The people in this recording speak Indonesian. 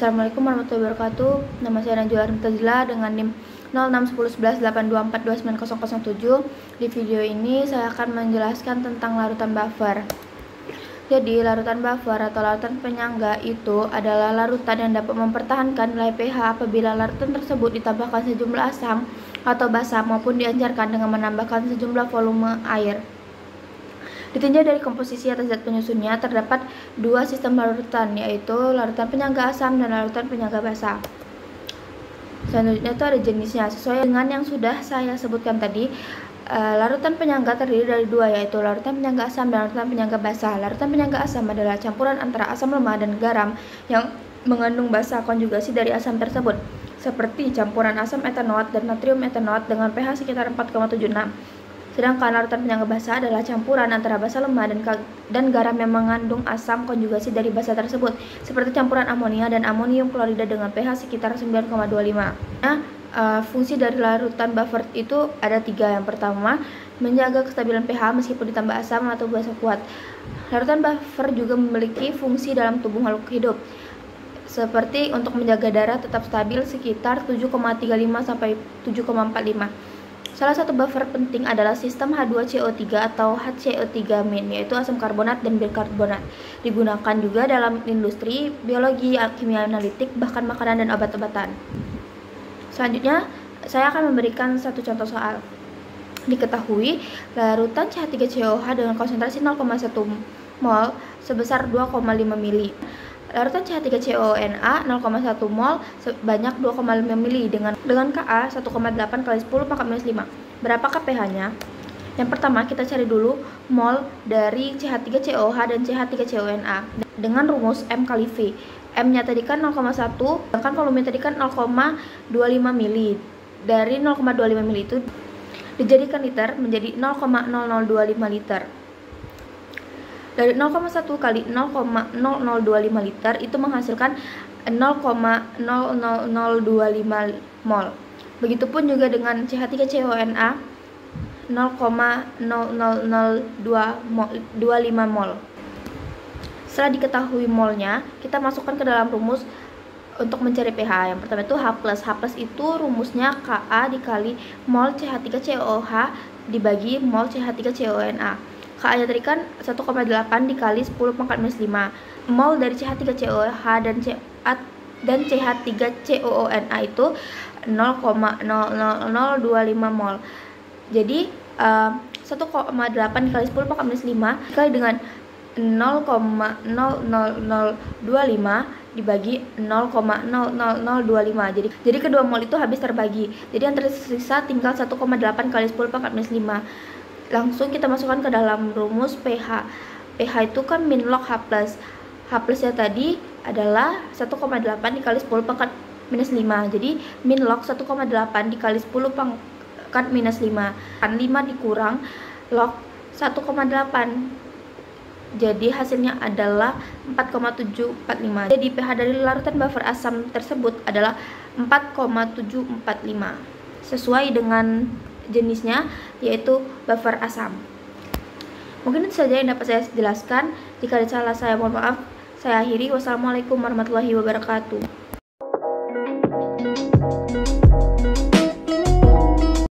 Assalamualaikum warahmatullahi wabarakatuh. Nama saya Najwa Armitazila dengan NIM 06101182429907. Di video ini saya akan menjelaskan tentang larutan buffer. Jadi, larutan buffer atau larutan penyangga itu adalah larutan yang dapat mempertahankan nilai pH apabila larutan tersebut ditambahkan sejumlah asam atau basa maupun dianjurkan dengan menambahkan sejumlah volume air. Ditinjau dari komposisi atas zat penyusunnya, terdapat dua sistem larutan, yaitu larutan penyangga asam dan larutan penyangga basa. Selanjutnya itu ada jenisnya. Sesuai dengan yang sudah saya sebutkan tadi, larutan penyangga terdiri dari dua, yaitu larutan penyangga asam dan larutan penyangga basa. Larutan penyangga asam adalah campuran antara asam lemah dan garam yang mengandung basa konjugasi dari asam tersebut, seperti campuran asam etanoat dan natrium etanoat dengan pH sekitar 4,76. Sedangkan larutan penyangga basa adalah campuran antara basa lemah dan garam yang mengandung asam konjugasi dari basa tersebut, seperti campuran amonia dan amonium klorida dengan pH sekitar 9,25. Fungsi dari larutan buffer itu ada tiga. Yang pertama, menjaga kestabilan pH meskipun ditambah asam atau basa kuat. Larutan buffer juga memiliki fungsi dalam tubuh makhluk hidup, seperti untuk menjaga darah tetap stabil sekitar 7,35 sampai 7,45. Salah satu buffer penting adalah sistem H2CO3 atau HCO3-, yaitu asam karbonat dan bikarbonat. Digunakan juga dalam industri, biologi, kimia analitik, bahkan makanan dan obat-obatan. Selanjutnya, saya akan memberikan satu contoh soal. Diketahui, larutan CH3COH dengan konsentrasi 0,1 mol sebesar 2,5 mili. Larutan CH3CONA 0,1 mol sebanyak 2,5 mili dengan Ka 1,8 kali 10 pangkat minus 5. Berapakah pH-nya? Yang pertama, kita cari dulu mol dari CH3COH dan CH3CONA dengan rumus M kali V. M-nya tadi kan 0,1, sedangkan volume tadi kan 0,25 mili. Dari 0,25 mili itu dijadikan liter menjadi 0,0025 liter. Dari 0,1 kali 0,0025 liter itu menghasilkan 0,00025 mol. Begitupun juga dengan CH3CONA 0,00025 mol. Setelah diketahui molnya, kita masukkan ke dalam rumus untuk mencari pH. Yang pertama itu H+. H+ itu rumusnya Ka dikali mol CH3COH dibagi mol CH3CONA. Ka-nya tadi kan 1,8 dikali 10 pangkat minus 5. Mol dari CH3COH dan CH3COONA itu 0,0025 mol. Jadi 1,8 dikali 10 pangkat minus 5 dikali dengan 0,00025 dibagi 0,00025. Jadi kedua mol itu habis terbagi. Jadi yang tersisa tinggal 1,8 kali 10 pangkat minus 5. Langsung kita masukkan ke dalam rumus pH. pH itu kan min log H+. H+-nya tadi adalah 1,8 dikali 10 pangkat minus 5. Jadi min log 1,8 dikali 10 pangkat minus 5. Kan 5 dikurang log 1,8. Jadi hasilnya adalah 4,745. Jadi pH dari larutan buffer asam tersebut adalah 4,745. Sesuai dengan jenisnya, yaitu buffer asam. Mungkin itu saja yang dapat saya jelaskan. Jika ada salah, saya mohon maaf. Saya akhiri. Wassalamualaikum warahmatullahi wabarakatuh.